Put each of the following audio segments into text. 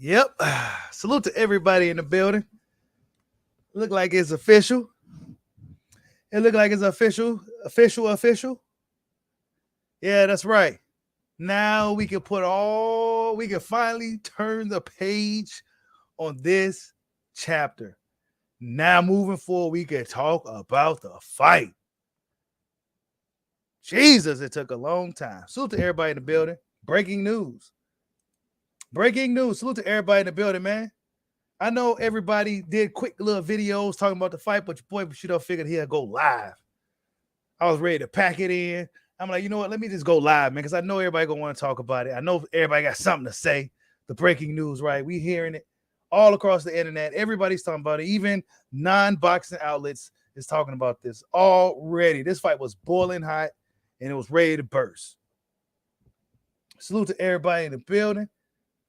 Yep. Salute to everybody in the building. Look like it's official. It look like it's official. Official. Yeah, that's right. Now we can finally turn the page on this chapter. Now moving forward, we can talk about the fight. Jesus, it took a long time. Salute to everybody in the building. Breaking news. Breaking news. Salute to everybody in the building, man. I know everybody did quick little videos talking about the fight, but your boy Bushido figured he'd go live. I was ready to pack it in. I'm like, you know what? Let me just go live, man, because I know everybody gonna want to talk about it. I know everybody got something to say. The breaking news, right? We hearing it all across the internet. Everybody's talking about it. Even non-boxing outlets is talking about this already. This fight was boiling hot and it was ready to burst. Salute to everybody in the building.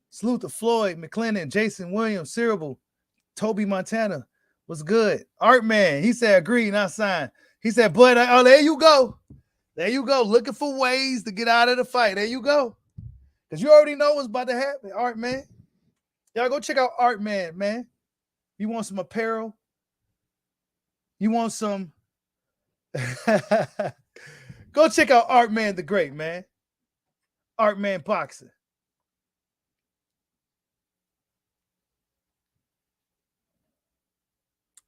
Salute to Floyd, McClendon, Jason Williams, Cyril, Toby Montana. Was good. Art Man, he said agree, not sign. He said, but oh, there you go. There you go. Looking for ways to get out of the fight. There you go. Because you already know what's about to happen, Art Man. Y'all go check out Art Man, man. You want some apparel? You want some? Go check out Art Man the Great, man. Art Man Boxing.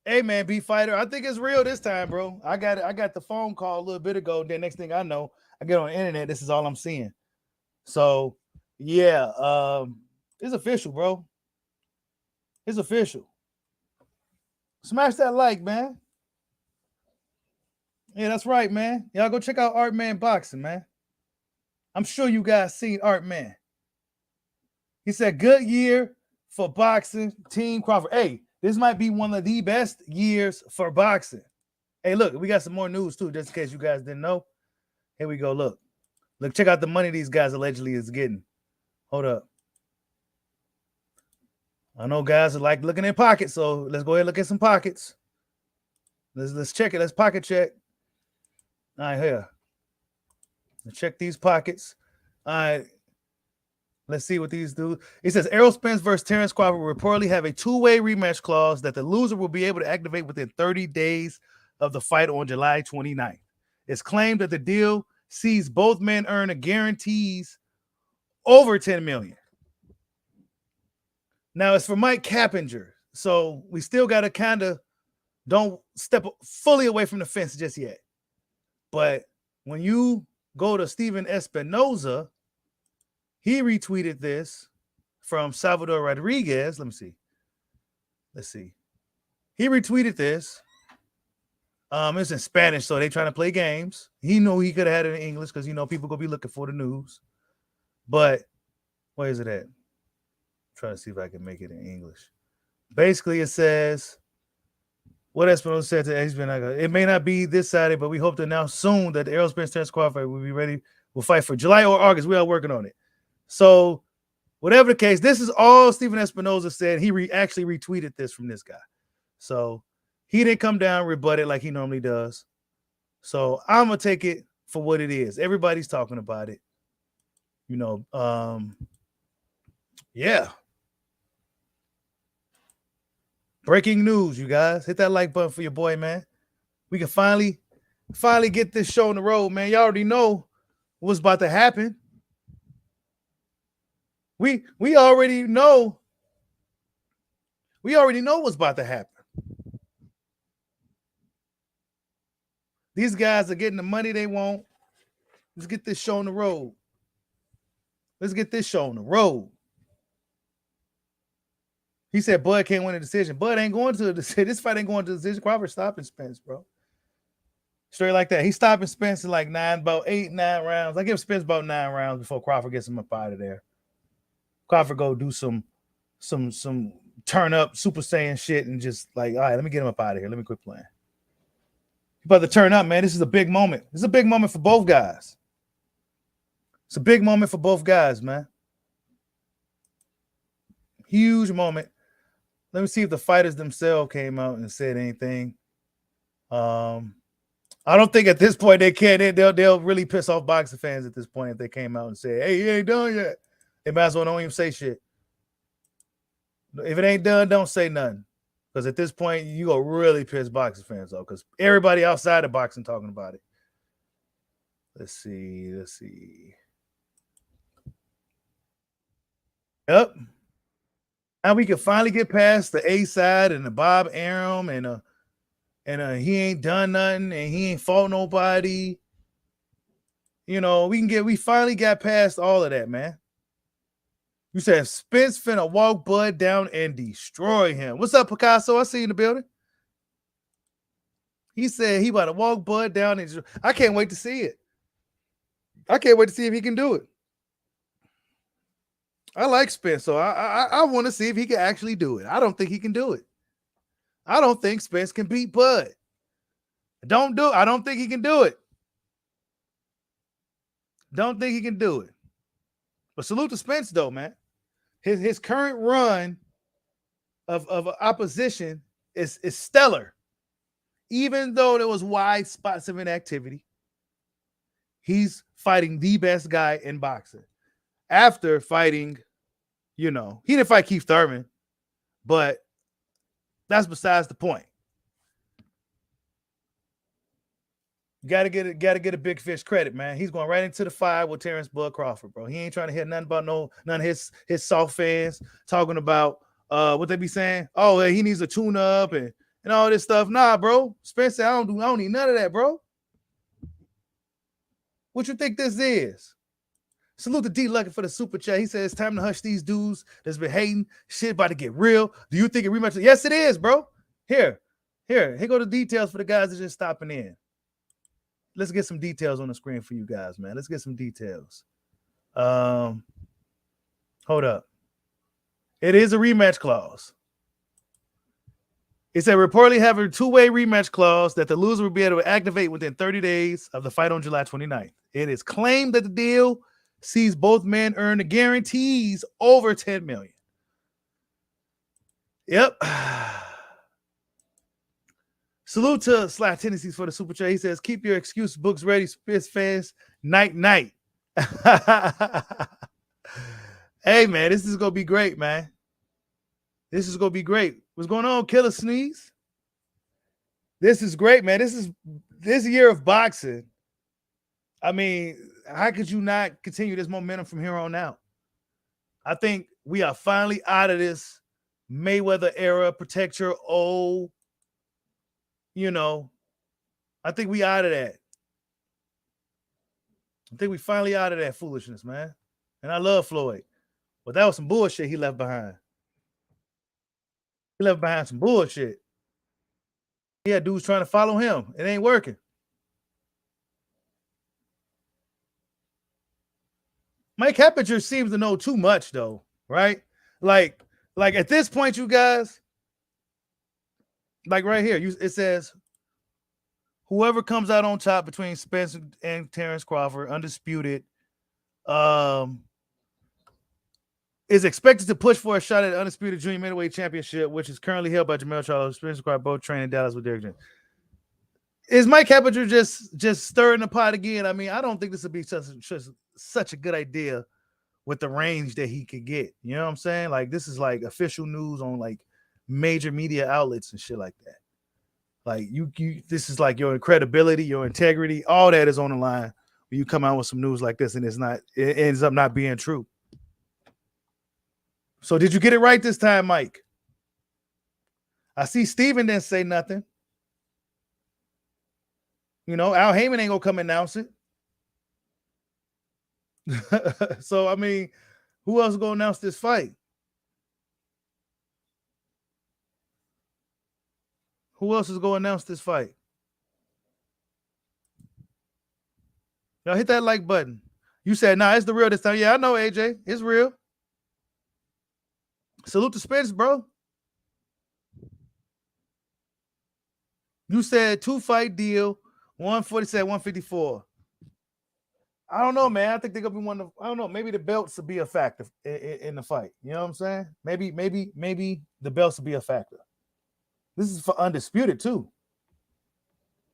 Hey man, B Fighter, I think it's real this time, bro. I got the phone call a little bit ago. Then next thing I know, I get on the internet. This is all I'm seeing. So yeah, it's official, bro. It's official. Smash that like, man. Yeah, that's right, man. Y'all go check out Art Man Boxing, man. I'm sure you guys seen Art Man. He said, good year for boxing, Team Crawford. Hey, this might be one of the best years for boxing. Hey, look, we got some more news too, just in case you guys didn't know. Here we go. Look, check out the money these guys allegedly is getting. Hold up. I know guys are like looking in pockets, so let's go ahead and look at some pockets. Let's check it. Let's pocket check. All right, here. Let's check these pockets. All right. Let's see what these do. It says Errol Spence versus Terence Crawford will reportedly have a two-way rematch clause that the loser will be able to activate within 30 days of the fight on July 29th. It's claimed that the deal sees both men earn a guarantees over $10 million. Now it's for Mike Cappinger, so we still got to kind of don't step fully away from the fence just yet. But when you go to Steven Espinoza, he retweeted this from Salvador Rodriguez. Let me see. Let's see. He retweeted this. It's in Spanish, so they trying to play games. He knew he could have had it in English because, people going to be looking for the news. But where is it at? I'm trying to see if I can make it in English. Basically, it says, what Espinosa said to HBO, it may not be this Saturday, but we hope to announce soon that the Errol Spence Terence Crawford will be ready. We'll fight for July or August. We are working on it. So, whatever the case, this is all Steven Espinoza said. He actually retweeted this from this guy. So, he didn't come down, rebut it like he normally does. So, I'm going to take it for what it is. Everybody's talking about it. Yeah. Breaking news, you guys. Hit that like button for your boy, man. We can finally get this show on the road, man. Y'all already know what's about to happen. We already know. We already know what's about to happen. These guys are getting the money they want. Let's get this show on the road. Let's get this show on the road. He said Bud can't win a decision. Bud ain't going to a decision. This fight ain't going to a decision. Crawford stopping Spence, bro. Straight like that. He's stopping Spence in like 9 rounds. I give Spence about 9 rounds before Crawford gets him up out of there. Crawford go do some turn up Super Saiyan shit and just like, all right, let me get him up out of here. Let me quit playing. He's about to turn up, man. This is a big moment. This is a big moment for both guys. It's a big moment for both guys, man. Huge moment. Let me see if the fighters themselves came out and said anything. I don't think at this point they can. They'll really piss off boxing fans at this point if they came out and said, hey, you ain't done yet. They might as well don't even say shit. If it ain't done, don't say nothing. Because at this point, you go really piss boxing fans off. Because everybody outside of boxing talking about it. Let's see. Yep. Now we can finally get past the A side and the Bob Arum and he ain't done nothing and he ain't fought nobody. You know, we finally got past all of that, man. You said Spence finna walk Bud down and destroy him. What's up, Picasso? I see you in the building. He said he about to walk Bud down and I can't wait to see it. I can't wait to see if he can do it. I like Spence, so I want to see if he can actually do it. I don't think he can do it. I don't think Spence can beat Bud. I don't think he can do it. Don't think he can do it. But salute to Spence, though, man. His current run of opposition is stellar. Even though there was wide spots of inactivity, he's fighting the best guy in boxing. After fighting, he didn't fight Keith Thurman, but that's besides the point. Gotta get a big fish credit, man. He's going right into the fire with Terence Bud Crawford, bro. He ain't trying to hear nothing about none of his soft fans talking about what they be saying. Oh, he needs a tune up and all this stuff. Nah, bro. Spence said, I don't need none of that, bro. What you think this is? Salute to D Lucky for the super chat. He says it's time to hush these dudes that's been hating. Shit about to get real. Do you think it rematch? Yes, it is, bro. Here go the details for the guys that just stopping in. Let's get some details on the screen for you guys, man. Let's get some details. Hold up. It is a rematch clause. It said reportedly having a two-way rematch clause that the loser will be able to activate within 30 days of the fight on July 29th. It is claimed that the deal sees both men earn the guarantees over $10 million. Yep. Salute to Sly Tendencies for the super chat. He says, keep your excuse books ready, Spitz fans. Night. Hey, man, this is going to be great, man. This is going to be great. What's going on, Killer Sneeze? This is great, man. This year of boxing. I mean, how could you not continue this momentum from here on out? I think we are finally out of this Mayweather era, protect your old. I think we out of that. I think we finally out of that foolishness, man. And I love Floyd. But that was some bullshit he left behind. He left behind some bullshit. He had dudes trying to follow him. It ain't working. Mike Heppinger seems to know too much, though, right? Like at this point, you guys, like right here, it says, whoever comes out on top between Spence and Terence Crawford, undisputed, is expected to push for a shot at the undisputed junior middleweight championship, which is currently held by Jamel Charlo. Spence and Crawford both train in Dallas with Derek James. Is Mike Heppinger just stirring the pot again? I mean, I don't think this would be such a good idea with the range that he could get. You know what I'm saying? Like, this is like official news on like major media outlets and shit like that. Like this is like your credibility, your integrity, all that is on the line when you come out with some news like this and it ends up not being true. So did you get it right this time, Mike? I see Steven didn't say nothing. Al Heyman ain't gonna come announce it. So, I mean, who else is gonna announce this fight? Who else is gonna announce this fight? Y'all hit that like button. You said, nah, it's the real this time. Yeah, I know, AJ. It's real. Salute to Spence, bro. You said 2-fight deal, 147, 154. I don't know, man. I think they're gonna be I don't know. Maybe the belts will be a factor in the fight. You know what I'm saying? Maybe the belts will be a factor. This is for undisputed too.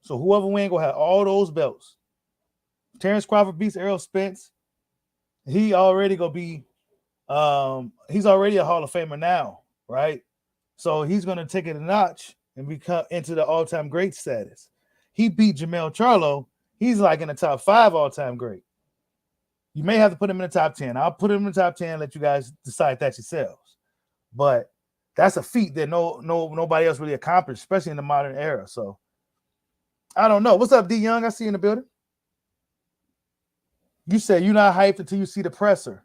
So whoever wins gonna have all those belts. Terence Crawford beats Errol Spence. He already gonna be. He's already a Hall of Famer now, right? So he's going to take it a notch and become into the all-time great status. He beat Jamel Charlo. He's like in the top 5 all-time great. You may have to put him in the top 10. I'll put him in the top 10. Let you guys decide that yourselves. But that's a feat that nobody else really accomplished, especially in the modern era. So I don't know. What's up, D Young? I see you in the building. You said you're not hyped until you see the presser.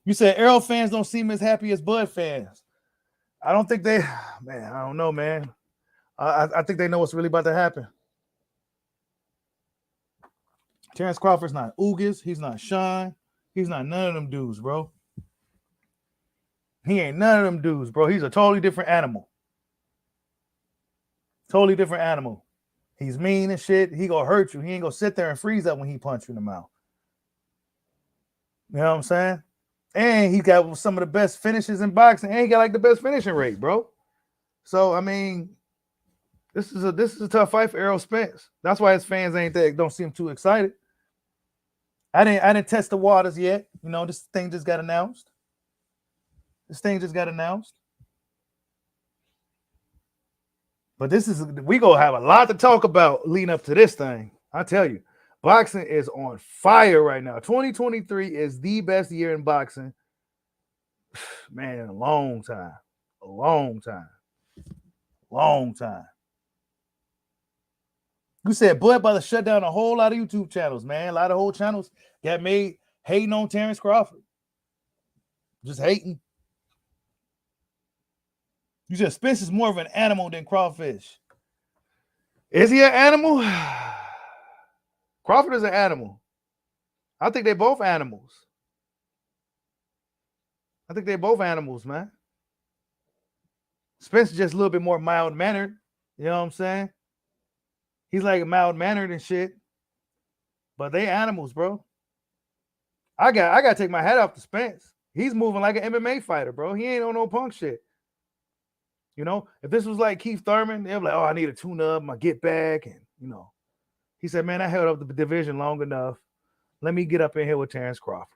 You said Errol fans don't seem as happy as Bud fans. I don't think they, man, I don't know, man. I think they know what's really about to happen. Terence Crawford's not Ugas. He's not Sean. He's not none of them dudes, bro. He ain't none of them dudes, bro. He's a totally different animal. Totally different animal. He's mean and shit. He gonna hurt you. He ain't gonna sit there and freeze up when he punch you in the mouth. You know what I'm saying? And he got some of the best finishes in boxing, and he got like the best finishing rate, bro. So I mean, this is a tough fight for Errol Spence. That's why his fans don't seem too excited. I didn't test the waters yet. You know, this thing just got announced. But we gonna have a lot to talk about leading up to this thing. I tell you, boxing is on fire right now. 2023 is the best year in boxing, man, in a long time. You said Bud about to shut down a whole lot of YouTube channels, man. A lot of whole channels got made hating on Terence Crawford. Just hating. You said Spence is more of an animal than Crawfish. Is he an animal? Crawford is an animal. I think they're both animals. Man. Spence is just a little bit more mild-mannered. You know what I'm saying? He's like mild-mannered and shit. But they animals, bro. I got to take my hat off to Spence. He's moving like an MMA fighter, bro. He ain't on no punk shit. You know, if this was like Keith Thurman, they'd be like, oh, I need a tune-up, my get back. And, you know, he said, man, I held up the division long enough. Let me get up in here with Terence Crawford.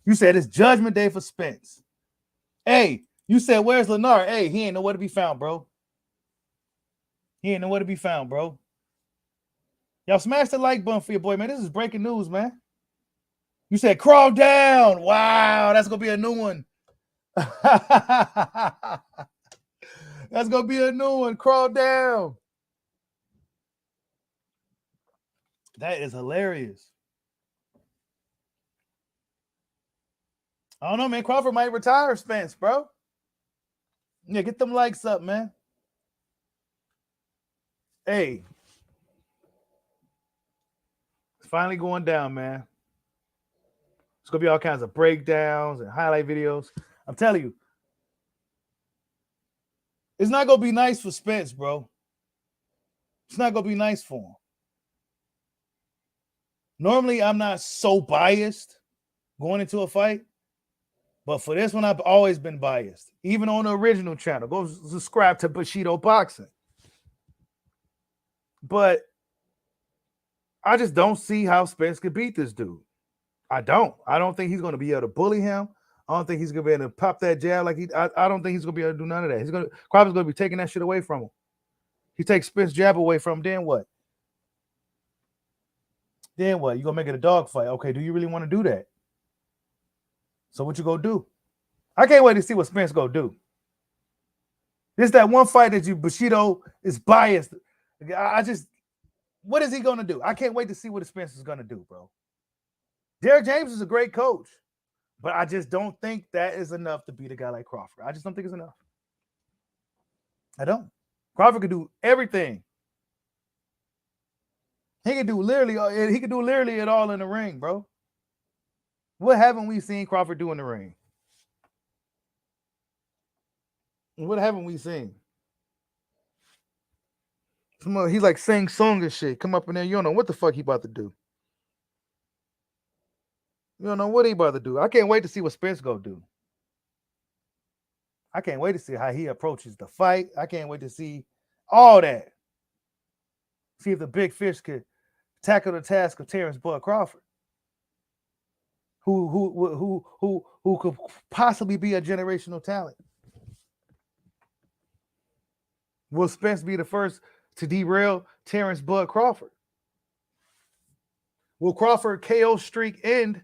You said it's judgment day for Spence. Hey, you said, where's Lennar? Hey, he ain't nowhere to be found, bro. Y'all smash the like button for your boy, man. This is breaking news, man. You said, crawl down. Wow, that's going to be a new one. That's going to be a new one. Crawl down. That is hilarious. I don't know, man. Crawford might retire Spence, bro. Yeah, get them likes up, man. Hey. It's finally going down, man. It's going to be all kinds of breakdowns and highlight videos. I'm telling you. It's not going to be nice for Spence, bro. It's not going to be nice for him. Normally, I'm not so biased going into a fight. But for this one, I've always been biased. Even on the original channel. Go subscribe to Bushido Boxing. But I just don't see how Spence could beat this dude. I don't think he's going to be able to bully him. I don't think he's going to be able to pop that jab like I don't think he's going to be able to do none of that. Crawford's going to be taking that shit away from him. He takes Spence jab away from him, then what? You're going to make it a dog fight. Okay, do you really want to do that? So what you gonna do? I can't wait to see what Spence gonna do. This that one fight that Bushido is biased. What is he gonna do? I can't wait to see what Spence is gonna do, bro. Derek James is a great coach, but I just don't think that is enough to beat a guy like Crawford. I just don't think it's enough. I don't. Crawford could do everything. He could do literally it all in the ring, bro. What haven't we seen Crawford do in the ring? What haven't we seen? He's like sing song and shit. Come up in there, you don't know what the fuck he about to do. You don't know what he about to do. I can't wait to see what Spence gonna do. I can't wait to see how he approaches the fight. I can't wait to see all that. See if the big fish could tackle the task of Terence Bud Crawford. who could possibly be a generational talent. Will Spence be the first to derail Terence Bud Crawford? Will Crawford KO streak end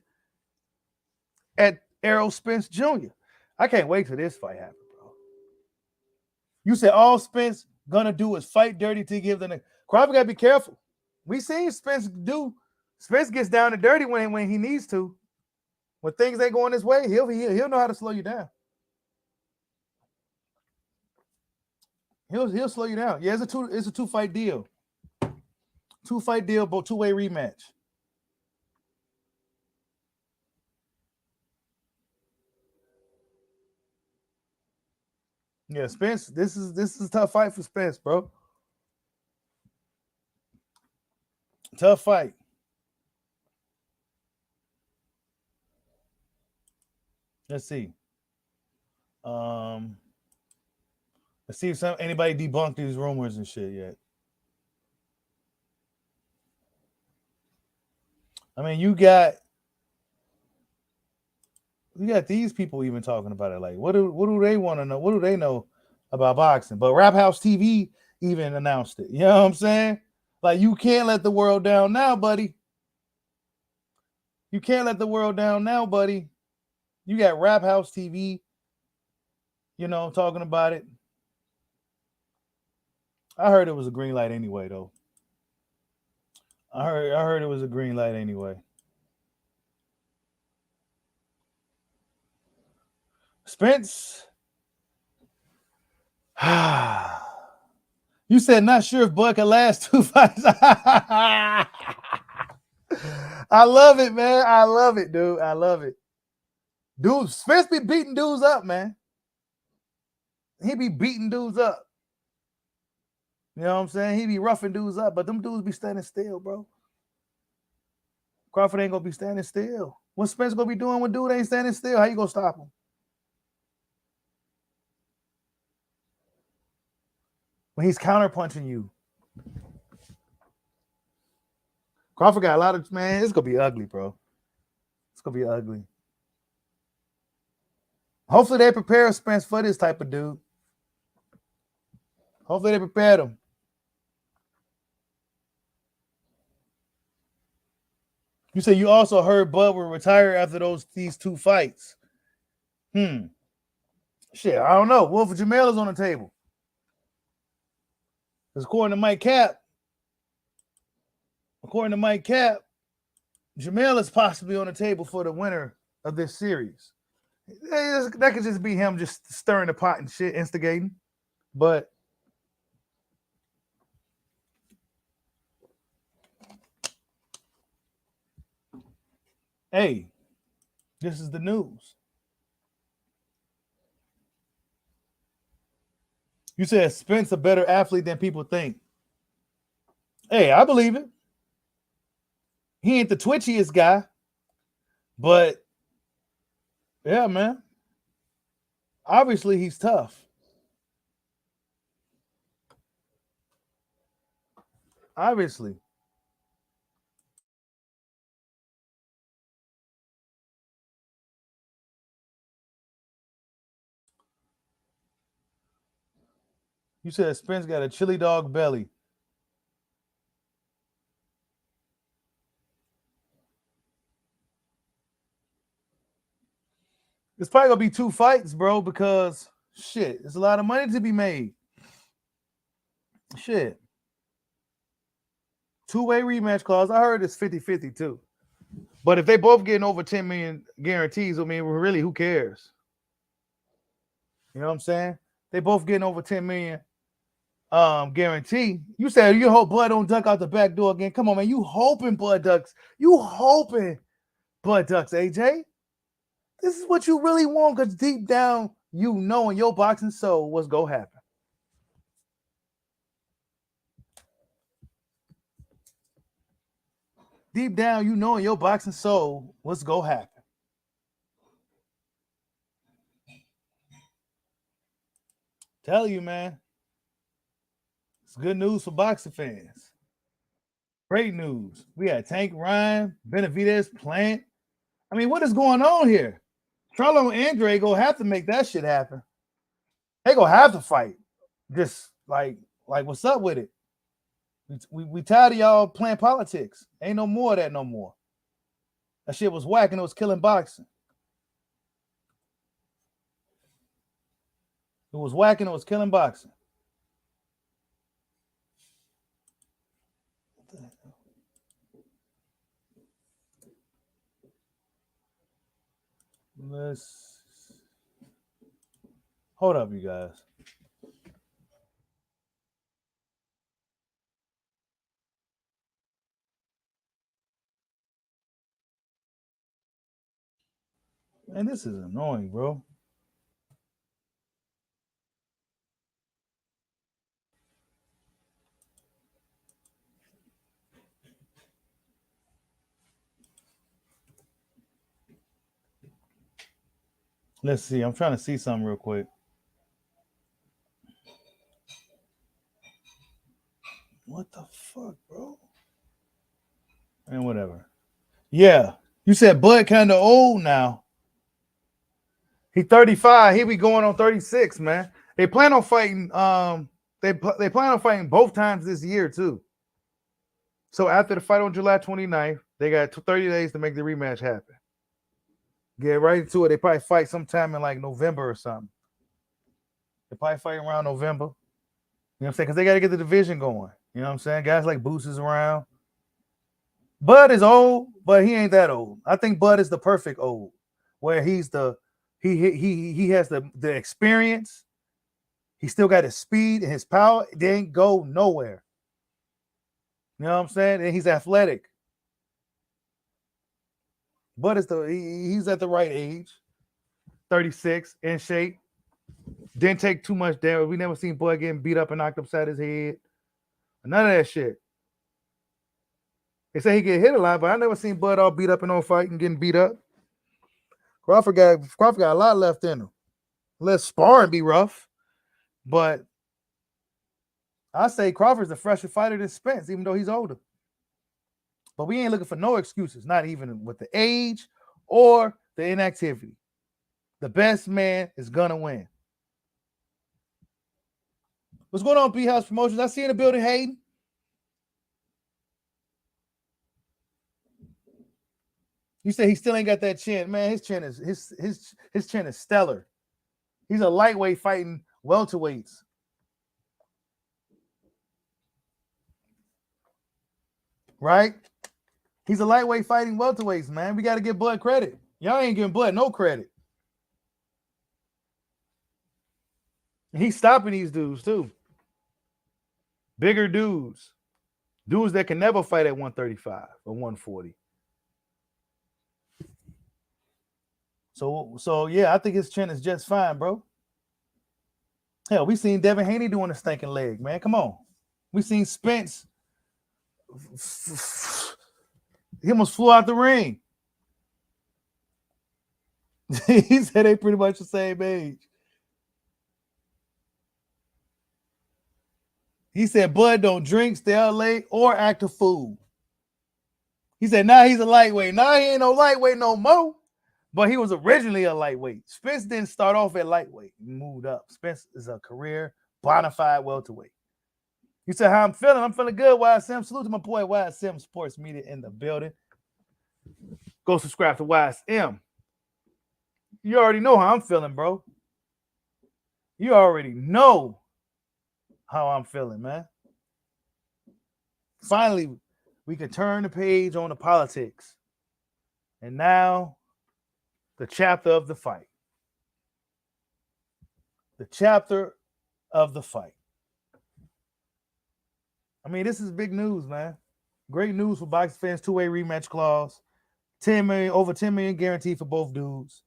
at Errol Spence Jr.? I can't wait till this fight happens, bro. You said all Spence gonna do is fight dirty to give the Crawford gotta be careful. We seen Spence do. Spence gets down and dirty when he needs to. When things ain't going his way, he'll know how to slow you down. He'll slow you down. Yeah, it's a two fight deal. 2-fight deal, but 2-way rematch. Yeah, Spence. This is a tough fight for Spence, bro. Tough fight. Let's see. Let's see if anybody debunked these rumors and shit yet. I mean, you got these people even talking about it. Like, what do they want to know? What do they know about boxing? But Rap House TV even announced it. You know what I'm saying? Like, you can't let the world down now, buddy. You can't let the world down now, buddy. You got Rap House TV, talking about it. I heard it was a green light anyway, though. I heard it was a green light anyway. Spence. You said not sure if Bud can last 2 fights. I love it, man. I love it, dude. I love it. Dude, Spence be beating dudes up, man. He be beating dudes up. You know what I'm saying? He be roughing dudes up, but them dudes be standing still, bro. Crawford ain't gonna be standing still. What Spence gonna be doing when dude ain't standing still? How you gonna stop him? When he's counterpunching you. Crawford got a lot of, man, it's gonna be ugly, bro. It's gonna be ugly. Hopefully they prepare Spence for this type of dude. Hopefully they prepared him. You said you also heard Bud will retire after these 2 fights. Shit, I don't know. Wolf of Jamel is on the table. Because according to Mike Cap, Jamel is possibly on the table for the winner of this series. That could just be him just stirring the pot and shit, instigating. But hey, this is the news. You said Spence a better athlete than people think. Hey, I believe it. He ain't the twitchiest guy, but yeah, man. Obviously, he's tough. Obviously. You said Spence got a chili dog belly. It's probably gonna be 2 fights, bro, because shit, there's a lot of money to be made. Shit. 2-way rematch clause. I heard it's 50-50 too. But if they both getting over 10 million guarantees, I mean, really, who cares? You know what I'm saying? They both getting over 10 million guarantee. You said you hope Bud don't duck out the back door again. Come on, man. You hoping Bud ducks. You hoping Bud ducks, AJ. This is what you really want, because deep down, you know in your boxing soul what's going to happen. Deep down, you know in your boxing soul what's going to happen. Tell you, man. It's good news for boxing fans. Great news. We had Tank Ryan, Benavidez, Plant. I mean, what is going on here? Charlo and Andre gonna have to make that shit happen. They gonna have to fight. Just like what's up with it? We tired of y'all playing politics. Ain't no more of that no more. That shit was whack and it was killing boxing. It was whack and it was killing boxing. Let's hold up, you guys. Man, this is annoying, bro. Let's see. I'm trying to see something real quick. What the fuck, bro? And whatever. Yeah. You said Bud kind of old now. He 35. He be going on 36, man. They plan on fighting. They plan on fighting both times this year too. So after the fight on July 29th, they got 30 days to make the rematch happen. Get right into it. They probably fight sometime in like November or something. They probably fight around November. You know what I'm saying? Because they got to get the division going. You know what I'm saying? Guys like Boots is around. Bud is old, but he ain't that old. I think Bud is the perfect old, where he's the he has the experience. He still got his speed and his power. They ain't go nowhere. You know what I'm saying? And he's athletic. Bud is he's at the right age, 36, in shape. Didn't take too much damage. We never seen Bud getting beat up and knocked upside his head. None of that shit. They say he get hit a lot, but I never seen Bud all beat up and on fight and getting beat up. Crawford got a lot left in him. Let sparring be rough, but I say Crawford's a fresher fighter than Spence, even though he's older. But we ain't looking for no excuses, not even with the age or the inactivity. The best man is gonna win. What's going on, B-House Promotions? I see you in the building, Hayden. You say he still ain't got that chin, man. His chin is stellar. He's a lightweight fighting welterweights. Right? He's a lightweight fighting welterweights, man. We got to give Bud credit. Y'all ain't giving Bud no credit. And he's stopping these dudes too. Bigger dudes. Dudes that can never fight at 135 or 140. So yeah, I think his chin is just fine, bro. Hell, we seen Devin Haney doing a stinking leg, man. Come on. We seen Spence. He almost flew out the ring. He said they pretty much the same age. He said Bud don't drink, stay out late, or act a fool. He said now he's a lightweight. Now he ain't no lightweight no more. But he was originally a lightweight. Spence didn't start off at lightweight. He moved up. Spence is a career bona fide welterweight. You said how I'm feeling? I'm feeling good, YSM. Salute to my boy YSM Sports Media in the building. Go subscribe to YSM. You already know how I'm feeling, bro. You already know how I'm feeling, man. Finally, we can turn the page on the politics. And now, the chapter of the fight. The chapter of the fight. I mean, this is big news, man. Great news for boxing fans. Two-way rematch clause. 10 million, over 10 million guaranteed for both dudes.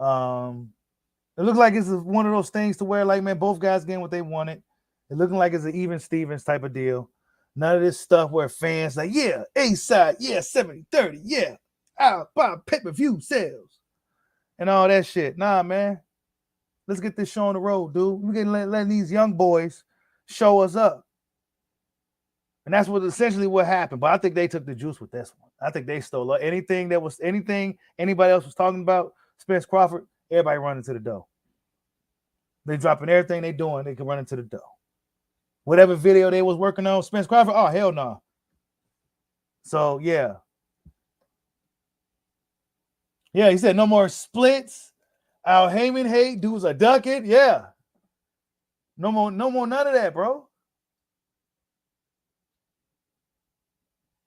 It looks like it's one of those things to where, like, man, both guys getting what they wanted. It looking like it's an even Stevens type of deal. None of this stuff where fans like, yeah, A-side, yeah, 70-30, yeah, I'll buy pay-per-view sales and all that shit. Nah, man. Let's get this show on the road, dude. We can letting these young boys show us up. And that's what essentially what happened. But I think they took the juice with this one. I think they stole anything anybody else was talking about. Spence Crawford, everybody running to the door. They dropping everything they doing. They can run into the door. Whatever video they was working on, Spence Crawford, oh hell no. So yeah. Yeah, he said no more splits. Al Heyman hate, dudes are ducking. Yeah. No more, none of that, bro.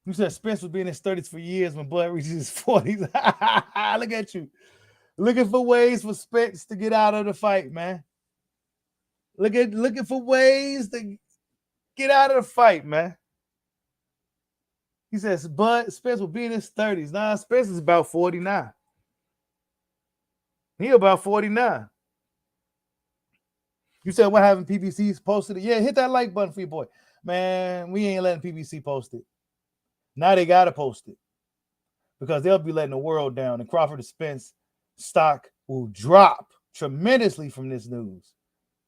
You said Spence was being in his 30s for years when Bud reaches his 40s. Look at you. Looking for ways for Spence to get out of the fight, man. Looking for ways to get out of the fight, man. He says, Bud Spence will be in his 30s. Nah, Spence is about 49. He about 49. You said what having PBCs posted it? Yeah, hit that like button for your boy. Man, we ain't letting PBC post it. Now they got to post it because they'll be letting the world down. And Crawford and Spence stock will drop tremendously from this news.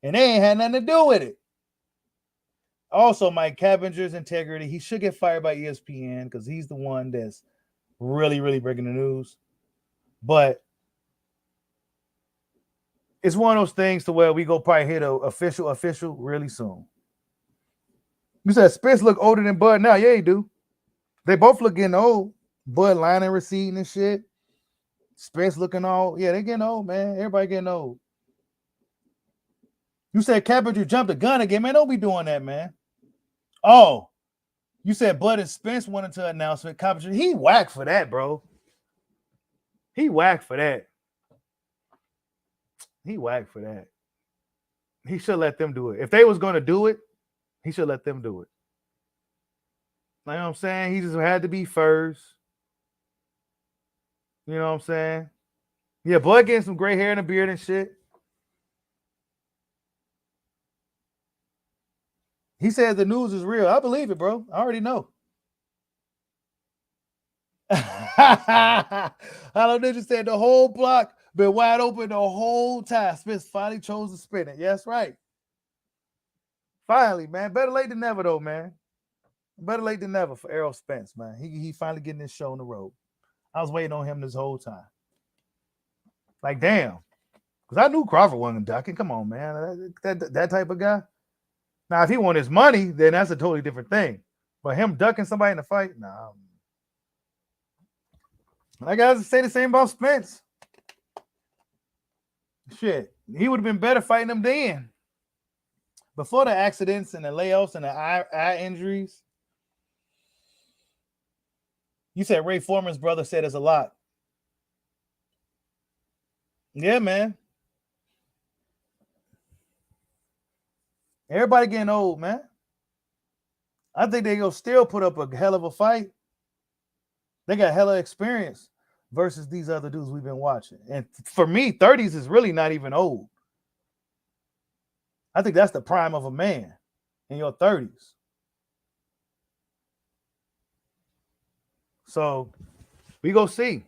And they ain't had nothing to do with it. Also, Mike Cabinger's integrity. He should get fired by ESPN because he's the one that's really, really breaking the news. But it's one of those things to where we go probably hit a official really soon. You said Spence look older than Bud now. Yeah, he do. They both look getting old. Bud lining, receding and shit. Spence looking old. Yeah, they getting old, man. Everybody getting old. You said Capinger jumped the gun again. Man, don't be doing that, man. Oh, you said Bud and Spence wanted to announce it. Capinger, he whacked for that, bro. He whacked for that. He whacked for that. He should let them do it. If they was going to do it, he should let them do it. You know what I'm saying? He just had to be first. You know what I'm saying? Yeah, Bud getting some gray hair and a beard and shit. He said the news is real. I believe it, bro. I already know. Hello Ninja said the whole block been wide open the whole time. Spence finally chose to spin it. Yes, right. Finally, man. Better late than never, though, man. Better late than never for Errol Spence, man. He finally getting this show on the road. I was waiting on him this whole time. Like, damn. Because I knew Crawford wasn't ducking. Come on, man. That type of guy. Now, if he want his money, then that's a totally different thing. But him ducking somebody in a fight, nah. I gotta say the same about Spence. Shit. He would have been better fighting him then. Before the accidents and the layoffs and the eye injuries. You said Ray Foreman's brother said it's a lot. Yeah, man. Everybody getting old, man. I think they'll still put up a hell of a fight. They got hella experience versus these other dudes we've been watching. And for me, 30s is really not even old. I think that's the prime of a man in your 30s. So we go see.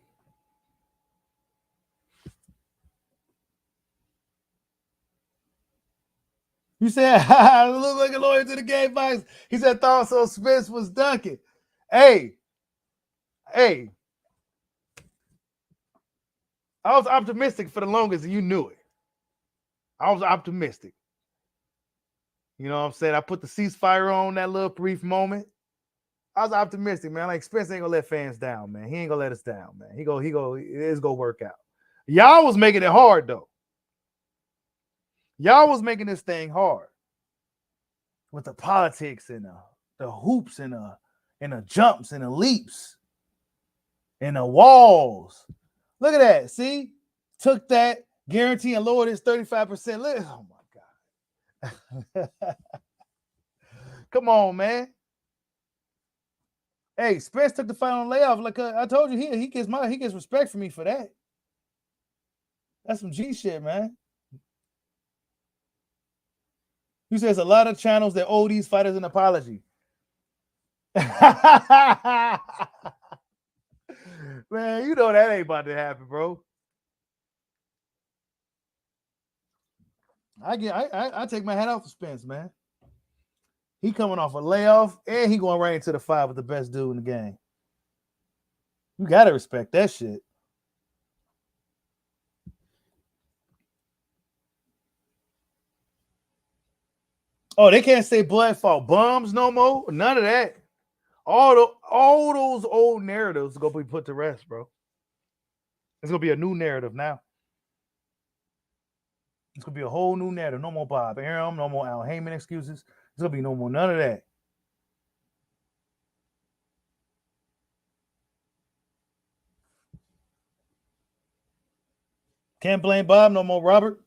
You said, I look like a lawyer to the game fights. He said, thought so Spence was dunking. Hey. I was optimistic for the longest, and you knew it. I was optimistic. You know what I'm saying? I put the ceasefire on that little brief moment. I was optimistic, man. Like, Spence ain't gonna let fans down, man. He ain't gonna let us down, man. It's gonna work out. Y'all was making it hard, though. Y'all was making this thing hard with the politics and the hoops and the jumps and the leaps and the walls. Look at that. See? Took that guarantee and lowered his 35%. Look, oh my God. Come on, man. Hey, Spence took the fight on layoff. Like I told you, he gets respect from me for that. That's some G shit, man. You say there's a lot of channels that owe these fighters an apology. Man, you know that ain't about to happen, bro. I take my hat off to Spence, man. He coming off a layoff, and he going right into the fight with the best dude in the game. You gotta respect that shit. Oh, they can't say blood fought bums no more. None of that. All those old narratives are gonna be put to rest, bro. It's gonna be a new narrative now. It's gonna be a whole new narrative. No more Bob Arum, no more Al Heyman excuses. There's gonna be no more none of that. Can't blame Bob no more, Robert.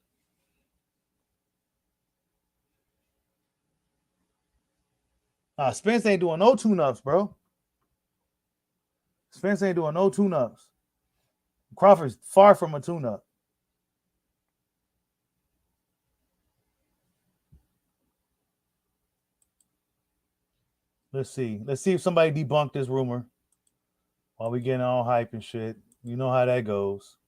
Spence ain't doing no tune-ups, bro. Spence ain't doing no tune-ups. Crawford's far from a tune-up. Let's see. Let's see if somebody debunked this rumor while we getting all hype and shit. You know how that goes.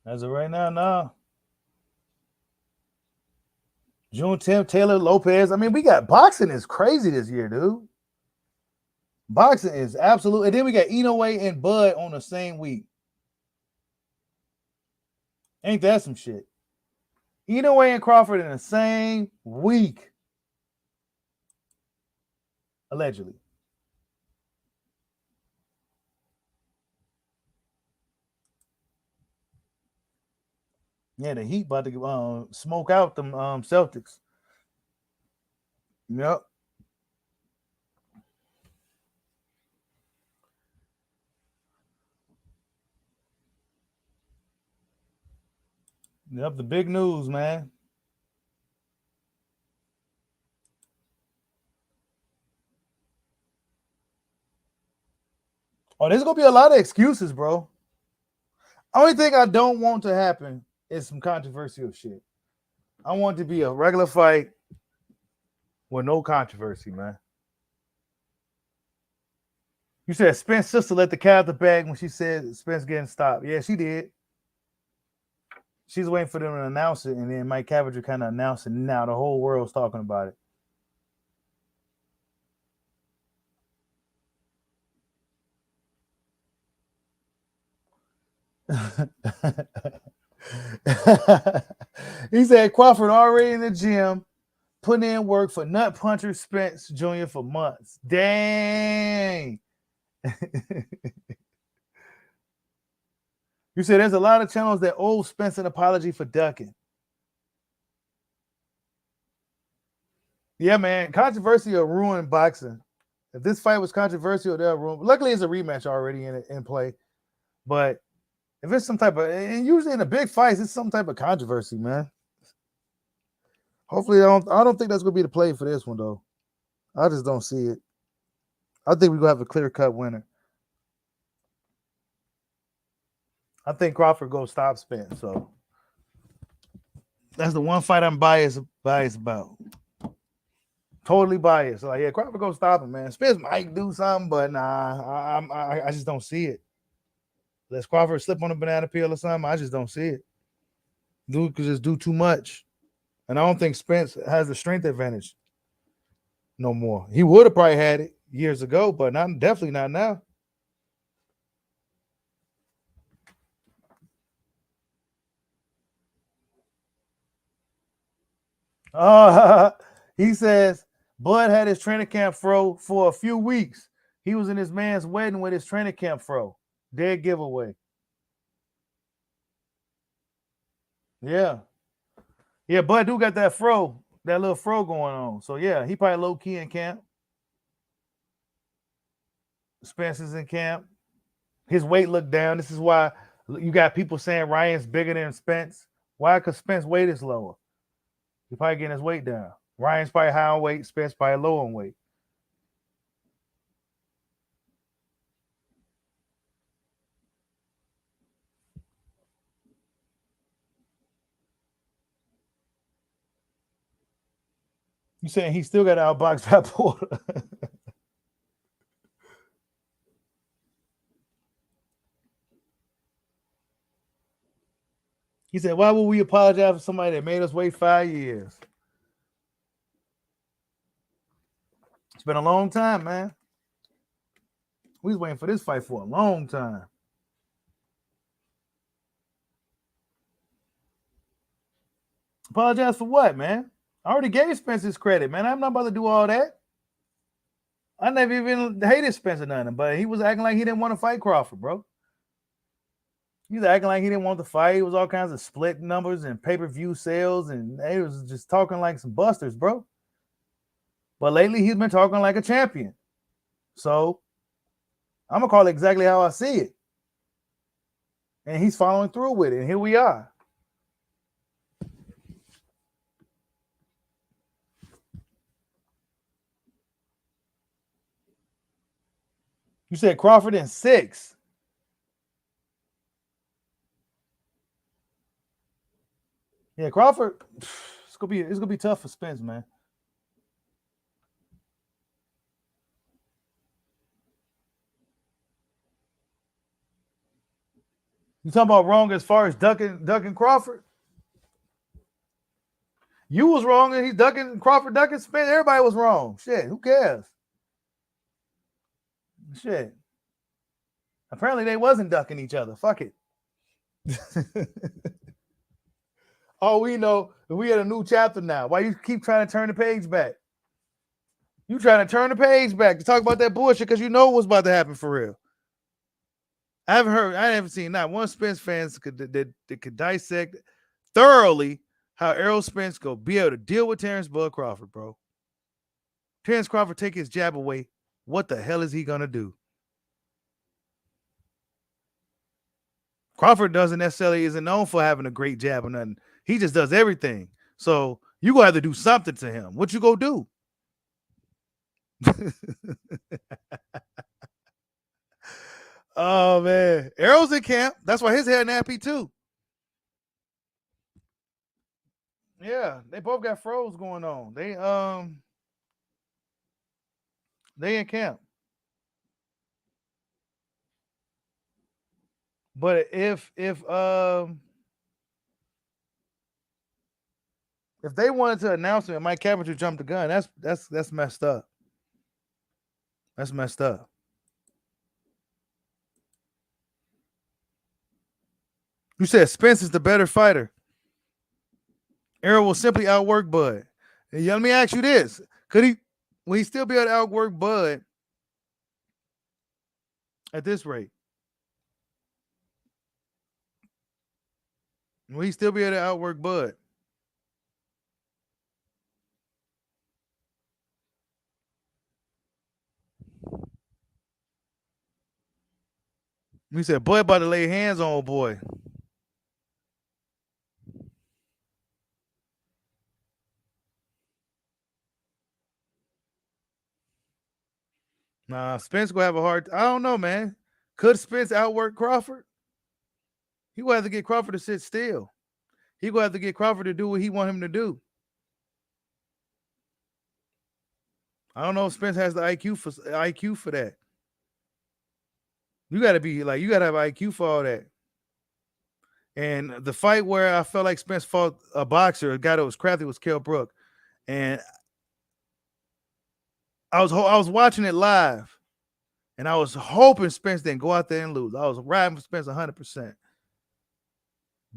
As of right now, nah. June 10th, Taylor Lopez. I mean, we got boxing is crazy this year, dude. Boxing is absolute. And then we got Inoue and Bud on the same week. Ain't that some shit? Inoue and Crawford in the same week. Allegedly. Yeah, the Heat about to smoke out them Celtics. Yep. Yep, the big news, man. Oh, there's gonna be a lot of excuses, bro. Only thing I don't want to happen is some controversial shit. I want it to be a regular fight with no controversy, man. You said Spence sister let the cat out the bag when she said Spence getting stopped. Yeah, she did. She's waiting for them to announce it, and then Mike Cavager kind of announced it. Now the whole world's talking about it. He said Crawford already in the gym, putting in work for Nut Puncher Spence Jr. for months. Dang. You said there's a lot of channels that owe Spence an apology for ducking. Yeah, man. Controversy will ruin boxing. If this fight was controversial, they'll ruin. Luckily, it's a rematch already in play. But if it's some type of, and usually in the big fights, it's some type of controversy, man. Hopefully, I don't think that's gonna be the play for this one though. I just don't see it. I think we're gonna have a clear cut winner. I think Crawford goes stop Spence. So that's the one fight I'm biased about. Totally biased. Like, yeah, Crawford goes stop him, man. Spence might do something, but nah, I just don't see it. Let's Crawford slip on a banana peel or something. I just don't see it. Dude could just do too much. And I don't think Spence has the strength advantage no more. He would have probably had it years ago, but definitely not now. He says Bud had his training camp fro for a few weeks. He was in his man's wedding with his training camp fro. Dead giveaway. Yeah. Yeah, Bud do got that fro, that little fro going on. So yeah, he probably low key in camp. Spence is in camp. His weight looked down. This is why you got people saying Ryan's bigger than Spence. Why? Because Spence's weight is lower. He's probably getting his weight down. Ryan's probably high on weight. Spence probably low on weight. You saying he still got to outbox Fat Porter? He said, "Why would we apologize for somebody that made us wait 5 years?" It's been a long time, man. We was waiting for this fight for a long time. Apologize for what, man? I already gave Spence his credit, man. I'm not about to do all that. I never even hated Spence or nothing, but he was acting like he didn't want to fight Crawford, bro. He was acting like he didn't want to fight. It was all kinds of split numbers and pay-per-view sales, and he was just talking like some busters, bro. But lately, he's been talking like a champion. So I'm gonna call it exactly how I see it, and he's following through with it. And here we are. You said Crawford in 6. Yeah, Crawford. It's gonna be tough for Spence, man. You talking about wrong as far as ducking Crawford? You was wrong, and he's ducking Crawford, ducking Spence. Everybody was wrong. Shit, who cares? Shit. Apparently, they wasn't ducking each other. Fuck it. All we know, we had a new chapter now. Why you keep trying to turn the page back? You trying to turn the page back to talk about that bullshit because you know what's about to happen for real. I haven't seen not one Spence fans that could dissect thoroughly how Errol Spence go be able to deal with Terence Bud Crawford, bro. Terence Crawford take his jab away. What the hell is he gonna do? Crawford isn't known for having a great jab or nothing. He just does everything. So you gonna have to do something to him. What you gonna do? Oh man, Errol's in camp. That's why his hair nappy too. Yeah, they both got froze going on. They in camp. But if they wanted to announce it, Mike Cavill jumped the gun. That's messed up. That's messed up. You said Spence is the better fighter. Errol will simply outwork Bud. And let me ask you this: will he still be able to outwork Bud at this rate? Will he still be able to outwork Bud? We said, boy, about to lay hands on old boy. Nah, Spence gonna have a hard. I don't know, man. Could Spence outwork Crawford? He will have to get Crawford to sit still. He will have to get Crawford to do what he want him to do. I don't know if Spence has the IQ for that. You got to have IQ for all that. And the fight where I felt like Spence fought a boxer, a guy that was crafty, was Kell Brook, and I was watching it live, and I was hoping Spence didn't go out there and lose. I was riding for Spence 100%.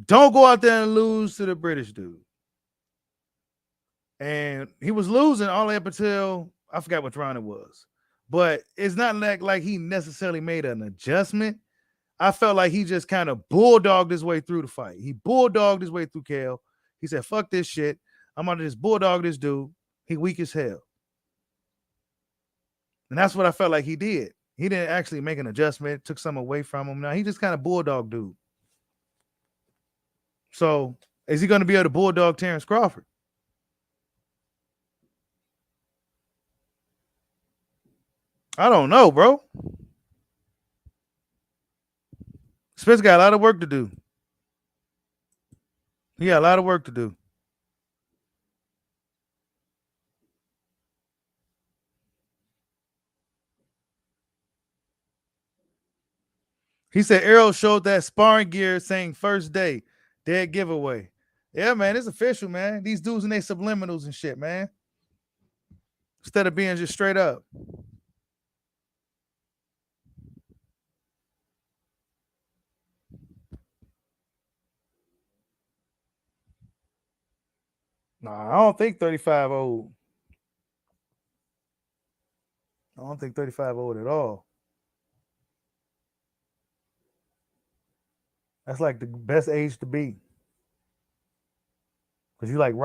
Don't go out there and lose to the British dude. And he was losing all the way up until I forgot which round it was. But it's not like he necessarily made an adjustment. I felt like he just kind of bulldogged his way through the fight. He bulldogged his way through Kell. He said, fuck this shit. I'm going to just bulldog this dude. He weak as hell. And that's what I felt like he did. He didn't actually make an adjustment, took something away from him. Now he just kind of bulldog dude. So is he going to be able to bulldog Terence Crawford? I don't know, bro. Spence got a lot of work to do. He got a lot of work to do. He said Errol showed that sparring gear saying first day, dead giveaway. Yeah, man, it's official, man. These dudes and they subliminals and shit, man. instead of being just straight up. Nah, I don't think 35 old. I don't think 35 old at all. That's like the best age to be. Cause you like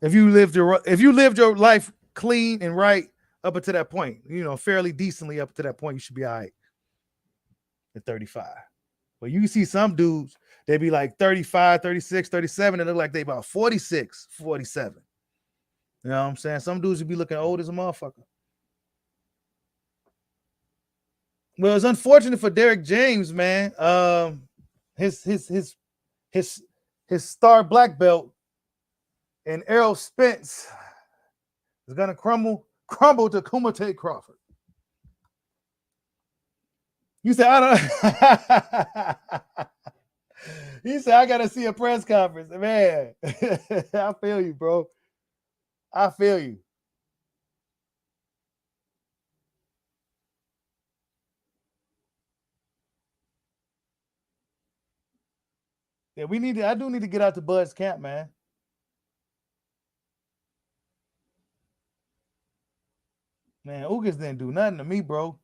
if you lived your life clean and right up until that point, fairly decently up to that point, you should be all right at 35. But you see some dudes, they be like 35, 36, 37, and look like they about 46, 47. You know what I'm saying? Some dudes would be looking old as a motherfucker. Well, it's unfortunate for Derek James, man. His his his his his star black belt and Errol Spence is gonna crumble to Kumite Crawford. You said I don't. He said I gotta see a press conference, man. I feel you, bro. I feel you. Yeah, I do need to get out to Bud's camp, man. Man, Ugas didn't do nothing to me, bro.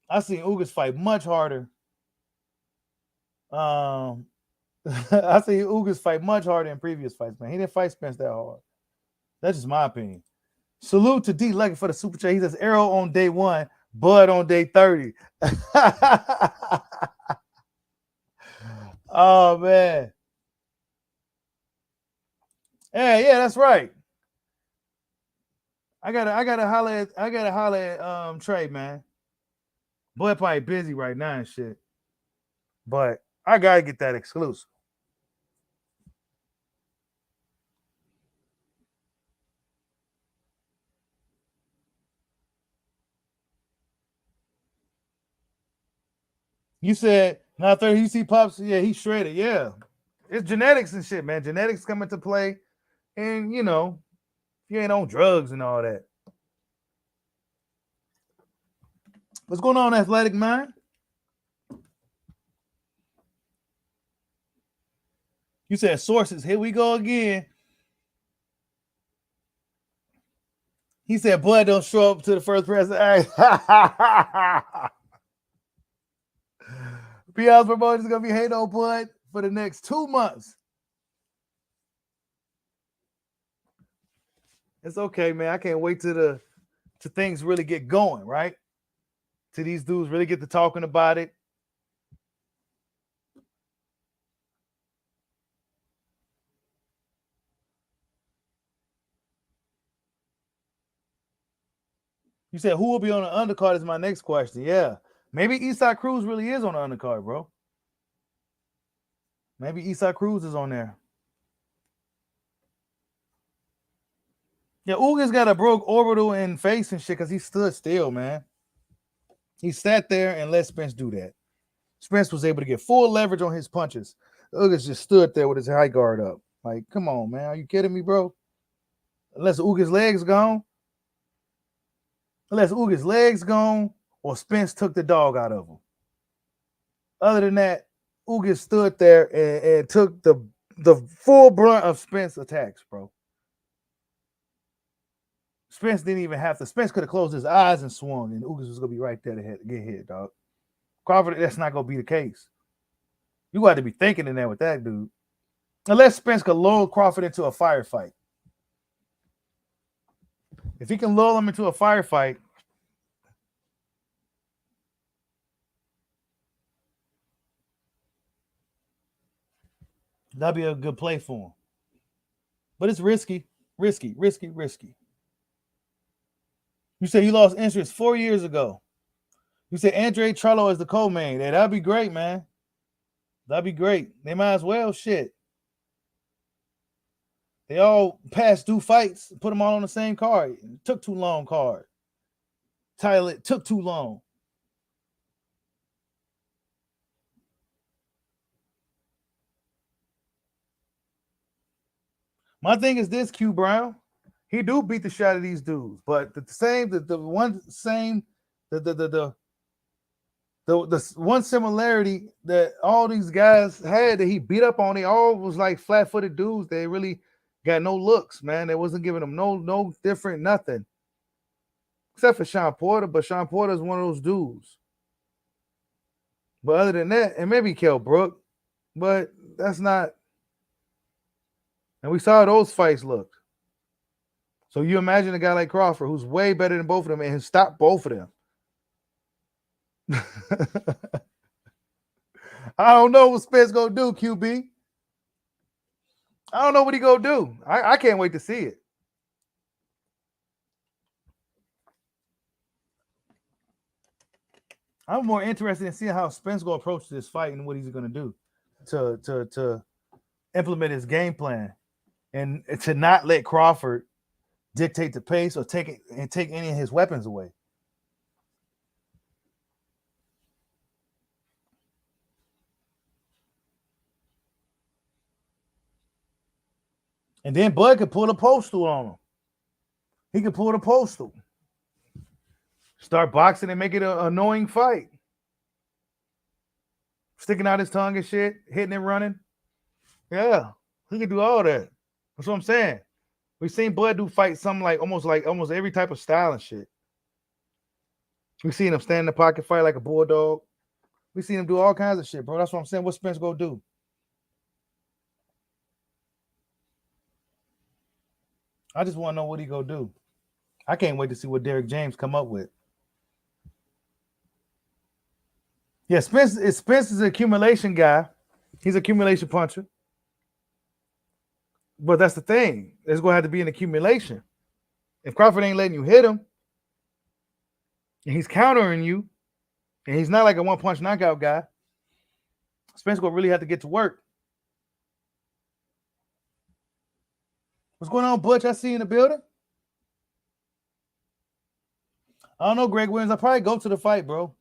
I seen Ugas fight much harder. I seen Ugas fight much harder in previous fights, man. He didn't fight Spence that hard. That's just my opinion. Salute to D Lucky for the super chat. He says Errol on day 1, Bud on day 30. Oh man. Yeah, that's right. I gotta holler at Trey, man. Boy probably busy right now and shit. But I gotta get that exclusive. You said now 30 you see Pops, yeah, he's shredded. Yeah. It's genetics and shit, man. Genetics come into play. And you ain't on drugs and all that. What's going on, Athletic Mind? You said sources. Here we go again. He said Bud don't show up to the first press. PL's promotion is gonna be hating on Bud for the next 2 months. It's okay, man. I can't wait to things really get going, right? To these dudes really get to talking about it. You said who will be on the undercard is my next question. Yeah. Maybe Eastside Cruz really is on the undercard, bro. Maybe Eastside Cruz is on there. Yeah, Ugas got a broke orbital in face and shit because he stood still, man. He sat there and let Spence do that. Spence was able to get full leverage on his punches. Ugas just stood there with his high guard up. Like, come on, man. Are you kidding me, bro? Unless Ugas' legs gone. Or Spence took the dog out of him. Other than that, Ugas stood there and took the full brunt of Spence attacks, bro. Spence didn't even have to. Spence could have closed his eyes and swung, and Ugas was gonna be right there to get hit, dog. Crawford, that's not gonna be the case. You got to be thinking in there with that dude. Unless Spence could lull Crawford into a firefight. If he can lull him into a firefight, that'd be a good play for him. But it's risky. You said he lost interest 4 years ago. You said Andre Charlo is the co-main. Hey, that'd be great, man. That'd be great. They might as well. Shit. They all passed due fights, put them all on the same card. It took too long card. Tyler, it took too long. My thing is this, Q Brown. He do beat the shot of these dudes, but the same, the one same, the one similarity that all these guys had that he beat up on, they all was like flat footed dudes. They really got no looks, man. They wasn't giving them no different nothing. Except for Sean Porter, but Sean Porter is one of those dudes. But other than that, and maybe Kell Brook, but that's not. And we saw how those fights looked. So you imagine a guy like Crawford, who's way better than both of them, and has stopped both of them. I don't know what Spence gonna do, QB. I don't know what he gonna do. I can't wait to see it. I'm more interested in seeing how Spence gonna approach this fight and what he's gonna do to implement his game plan and to not let Crawford dictate the pace or take it and take any of his weapons away. And then Bud could pull a postal on him. He could pull the postal. Start boxing and make it an annoying fight. Sticking out his tongue and shit, hitting and running. Yeah, he can do all that. That's what I'm saying. We've seen Bud do fight something like almost every type of style and shit. We've seen him stand in the pocket, fight like a bulldog. We've seen him do all kinds of shit, bro. That's what I'm saying. What Spence gonna do? I just want to know what he gonna do. I can't wait to see what Derrick James come up with. Yeah, Spence is an accumulation guy. He's an accumulation puncher. But that's the thing. There's gonna have to be an accumulation. If Crawford ain't letting you hit him, and he's countering you, and he's not like a one-punch knockout guy, Spence gonna really have to get to work. What's going on, Butch? I see you in the building. I don't know, Greg Williams. I'll probably go to the fight, bro.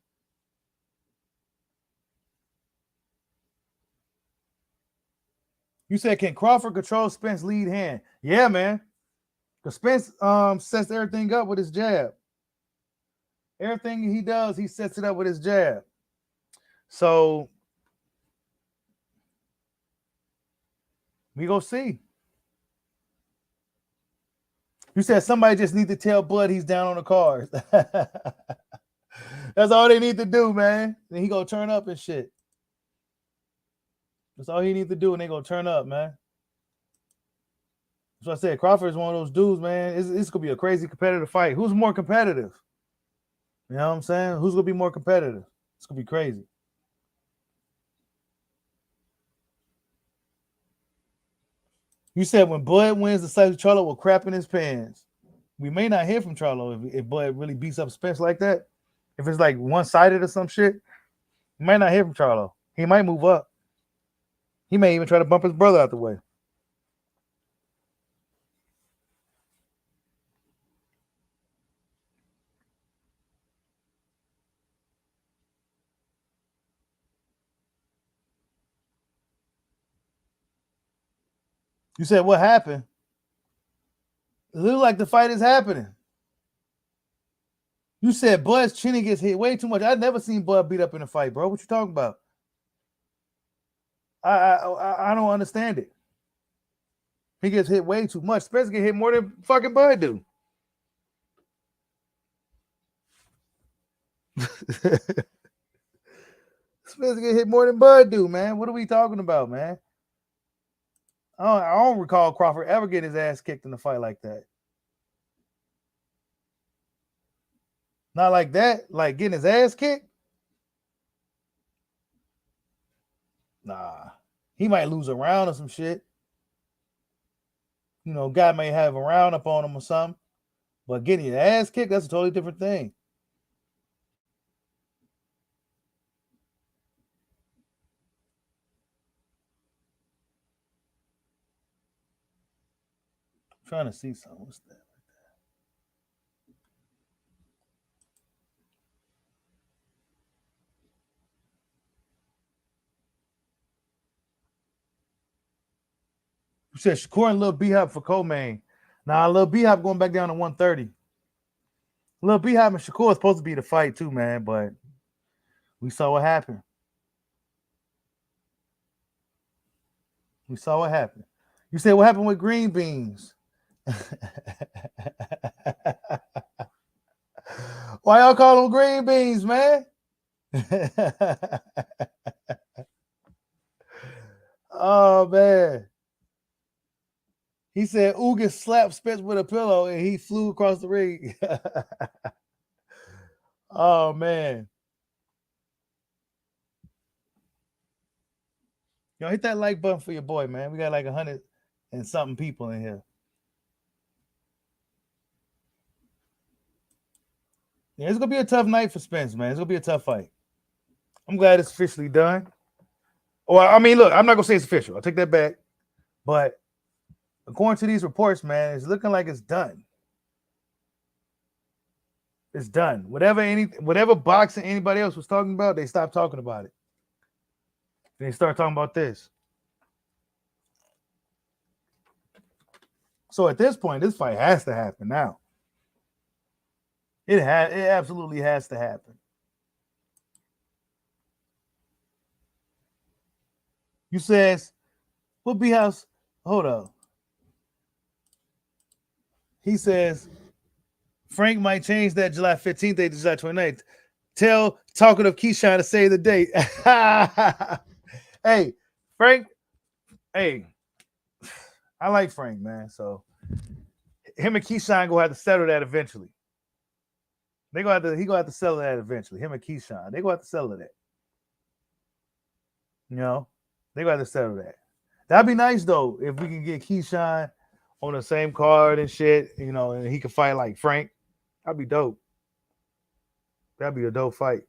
You said, can Crawford control Spence's lead hand? Yeah, man. Because Spence sets everything up with his jab. Everything he does, he sets it up with his jab. So we go see. You said somebody just need to tell Bud he's down on the cards. That's all they need to do, man. Then he gonna turn up and shit. That's all he needs to do, and they gonna turn up, man. That's what I said. Crawford is one of those dudes, man. It's gonna be a crazy competitive fight. Who's more competitive? You know what I'm saying? Who's gonna be more competitive? It's gonna be crazy. You said when Bud wins, the size of Charlo will crap in his pants. We may not hear from Charlo if Bud really beats up Spence like that. If it's like one-sided or some shit, we might not hear from Charlo. He might move up. He may even try to bump his brother out the way. You said what happened? It looks like the fight is happening. You said Bud's chin gets hit way too much. I've never seen Bud beat up in a fight, bro. What you talking about? I don't understand it. He gets hit way too much. Spence get hit more than fucking Bud do. Spence get hit more than Bud do, man. What are we talking about, man? I don't recall Crawford ever getting his ass kicked in a fight like that. Not like that, like getting his ass kicked. Nah, he might lose a round or some shit. You know, guy may have a round up on him or something. But getting his ass kicked, that's a totally different thing. I'm trying to see something. What's that? You said Shakur and Lil B-Hop for co-main. Nah, Lil B-Hop going back down to 130. Lil B-Hop and Shakur is supposed to be the fight too, man, but we saw what happened. We saw what happened. You said what happened with green beans? Why y'all call them green beans, man? Oh, man. He said Ugas slapped Spence with a pillow and he flew across the ring. Oh, man. Yo, hit that like button for your boy, man. We got like 100 and something people in here. Yeah, it's going to be a tough night for Spence, man. It's going to be a tough fight. I'm glad it's officially done. Well, I mean, look, I'm not going to say it's official. I'll take that back. But according to these reports, man, it's looking like it's done. It's done. Whatever boxing anybody else was talking about, they stopped talking about it. They start talking about this. So at this point, this fight has to happen now. It absolutely has to happen. You says, what B-House? Hold up. He says, Frank might change that July 15th date to July 29th. Tell talkative Keyshawn to save the date. Hey, Frank. Hey, I like Frank, man. So him and Keyshawn gonna have to settle that eventually. He gonna have to settle that eventually. Him and Keyshawn, they gonna have to settle that. You know, they gonna have to settle that. That'd be nice though if we can get Keyshawn on the same card and shit. You know, and he could fight like Frank. That'd be dope. That'd be a dope fight.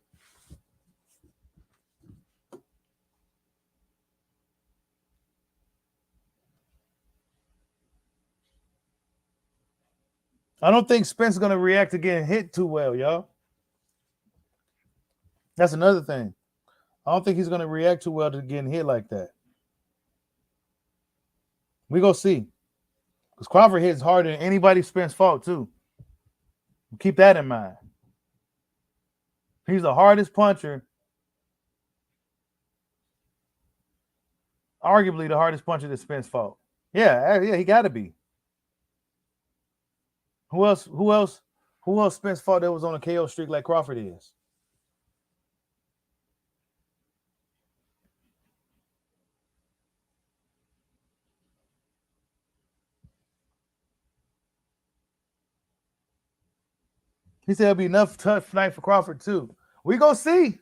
I don't think Spence is going to react to getting hit too well, y'all. That's another thing. I don't think he's going to react too well to getting hit like that. We go see. Because Crawford hits harder than anybody Spence fought, too. Keep that in mind. He's the hardest puncher. Arguably the hardest puncher that Spence fought. Yeah, he got to be. Who else Spence fought that was on a KO streak like Crawford is? He said it'll be enough tough night for Crawford too. We gonna see.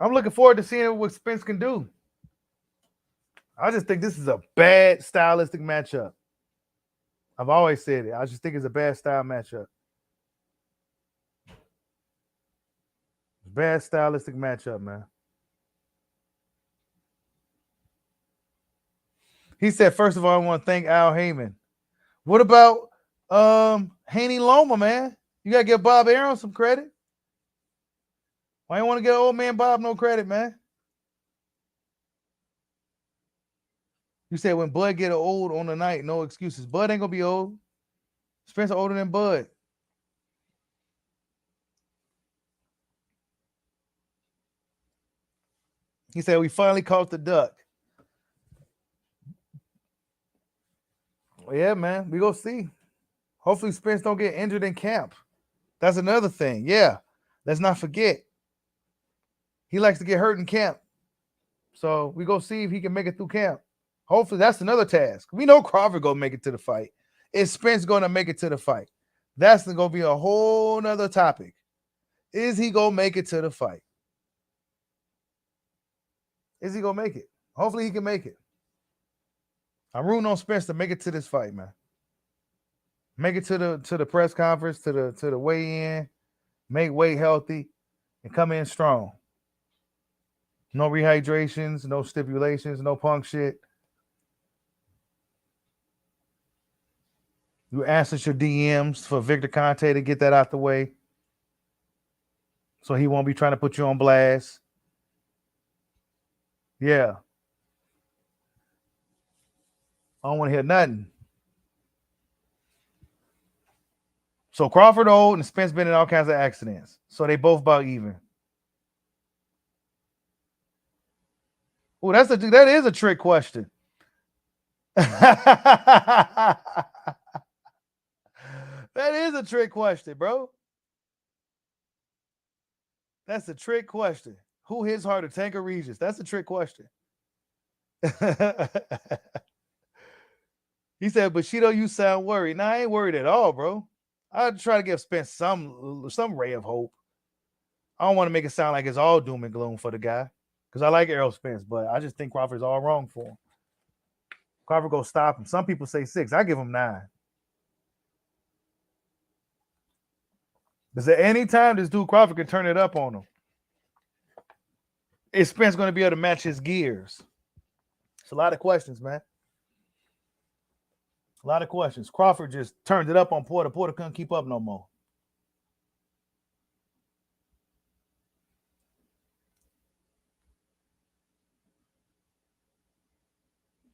I'm looking forward to seeing what Spence can do. I just think this is a bad stylistic matchup. I've always said it. I just think it's a bad style matchup. Bad stylistic matchup, man. He said, first of all, I want to thank Al Heyman. What about Haney Loma, man? You gotta give Bob Arum some credit. Why you want to get old man Bob no credit, man? You said when Bud get old on the night, no excuses. Bud ain't gonna be old. Spencer older than Bud. He said we finally caught the duck. Well, yeah, man. We go see. Hopefully Spence don't get injured in camp. That's another thing. Yeah. Let's not forget. He likes to get hurt in camp. So we go see if he can make it through camp. Hopefully that's another task. We know Crawford gonna make it to the fight. Is Spence gonna make it to the fight? That's gonna be a whole nother topic. Is he gonna make it to the fight? Is he gonna make it? Hopefully he can make it. I'm rooting on Spence to make it to this fight, man. Make it to the press conference, to the weigh-in, make weight healthy, and come in strong. No rehydrations, no stipulations, no punk shit. You answer your DMs for Victor Conte to get that out the way. So he won't be trying to put you on blast. Yeah. I don't want to hear nothing. So Crawford old and Spence been in all kinds of accidents. So they both about even. Oh, that is a trick question. That is a trick question, bro. That's a trick question. Who hits harder, Tank or Regis? That's a trick question. He said, Bushido, you sound worried. Nah, I ain't worried at all, bro. I try to give Spence some ray of hope. I don't want to make it sound like it's all doom and gloom for the guy. Because I like Errol Spence, but I just think Crawford's all wrong for him. Crawford go stop him. Some people say 6. I give him 9. Because at any time this dude Crawford can turn it up on him, is Spence going to be able to match his gears? It's a lot of questions, man. A lot of questions. Crawford just turned it up on Porter. Porter couldn't keep up no more.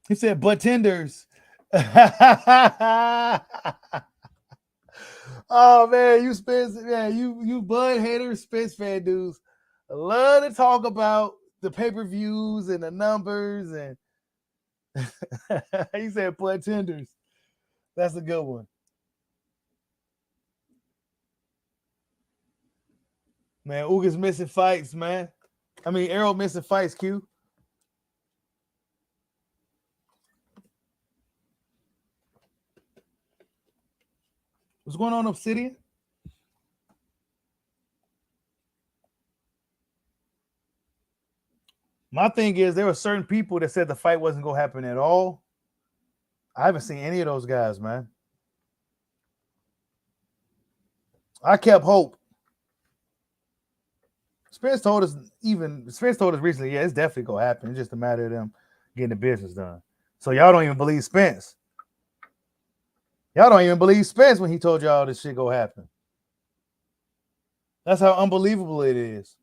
He said, but tenders. Oh man, you Spence, man, you Bud haters, Spence fan dudes. I love to talk about the pay-per-views and the numbers, and he said Bud tenders. That's a good one. Man, Uga's missing fights, man. I mean, Errol missing fights, Q. What's going on, Obsidian? My thing is, there were certain people that said the fight wasn't going to happen at all. I haven't seen any of those guys, man. I kept hope. Spence told us recently, yeah, it's definitely going to happen. It's just a matter of them getting the business done. So y'all don't even believe Spence. Y'all don't even believe Spence when he told y'all this shit go happen. That's how unbelievable it is.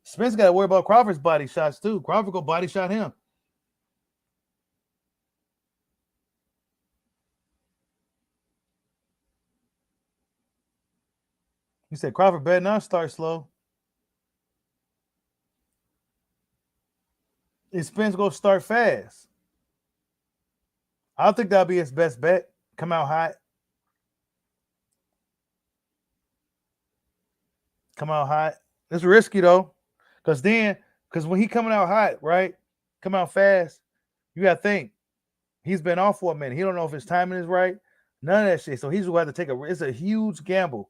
Spence got to worry about Crawford's body shots too. Crawford go body shot him. He said Crawford better not start slow. If Spence go start fast, I don't think that'll be his best bet. Come out hot. Come out hot. It's risky though, because when he coming out hot, right? Come out fast. You got to think he's been off for a minute. He don't know if his timing is right. None of that shit. So he's going to have to take it's a huge gamble,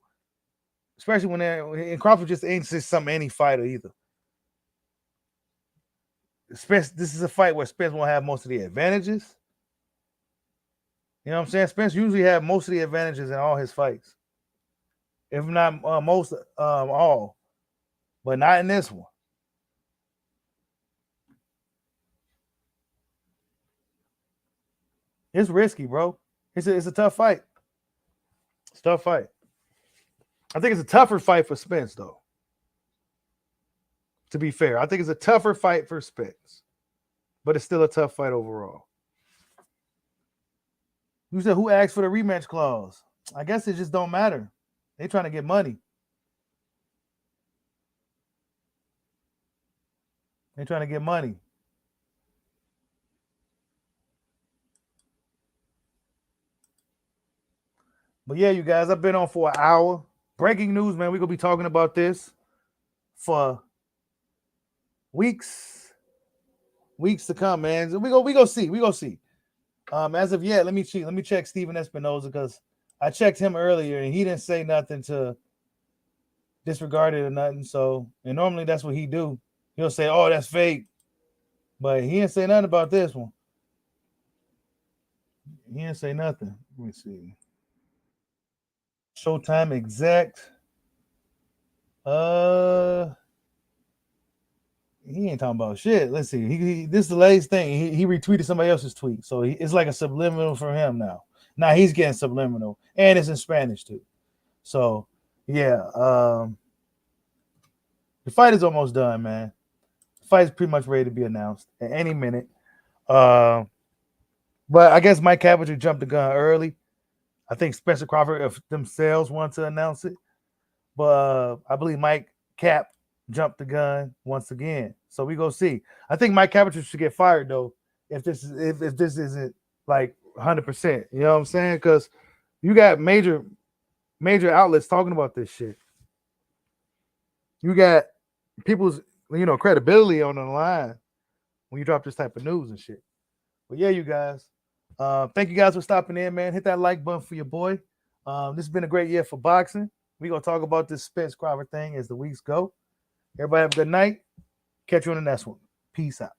especially and Crawford just ain't just some any fighter either. Spence, this is a fight where Spence won't have most of the advantages. You know what I'm saying? Spence usually have most of the advantages in all his fights, if not most, all, but not in this one. It's risky, bro. It's a tough fight. It's a tough fight. I think it's a tougher fight for Spence, though. To be fair, I think it's a tougher fight for Spence, but it's still a tough fight overall. You said who asked for the rematch clause? I guess it just don't matter. They trying to get money. They're trying to get money. But yeah, you guys, I've been on for an hour. Breaking news, man. We're gonna be talking about this for weeks to come, man. So we go see. As of yet, let me check Steven Espinoza, because I checked him earlier and he didn't say nothing to disregard it or nothing. So, and normally that's what he do. He'll say, "Oh, that's fake," but he didn't say nothing about this one. He didn't say nothing. Let me see. Showtime exact. He ain't talking about shit. Let's see. This is the latest thing. He retweeted somebody else's tweet, so it's like a subliminal for him now. Now he's getting subliminal, and it's in Spanish too. So yeah, the fight is almost done, man. The Fight's pretty much ready to be announced at any minute. But I guess Mike Cavender jumped the gun early. I think Spencer Crawford if themselves want to announce it, but I believe Mike Cap jumped the gun once again. So we go see. I think Mike Cavender should get fired though if this isn't like 100%. You know what I'm saying? Because you got major outlets talking about this shit. You got people's credibility on the line when you drop this type of news and shit. But yeah, you guys. Thank you guys for stopping in, man. Hit that like button for your boy. This has been a great year for boxing. We're gonna talk about this Spence Crawford thing as the weeks go. Everybody have a good night. Catch you on the next one. Peace out.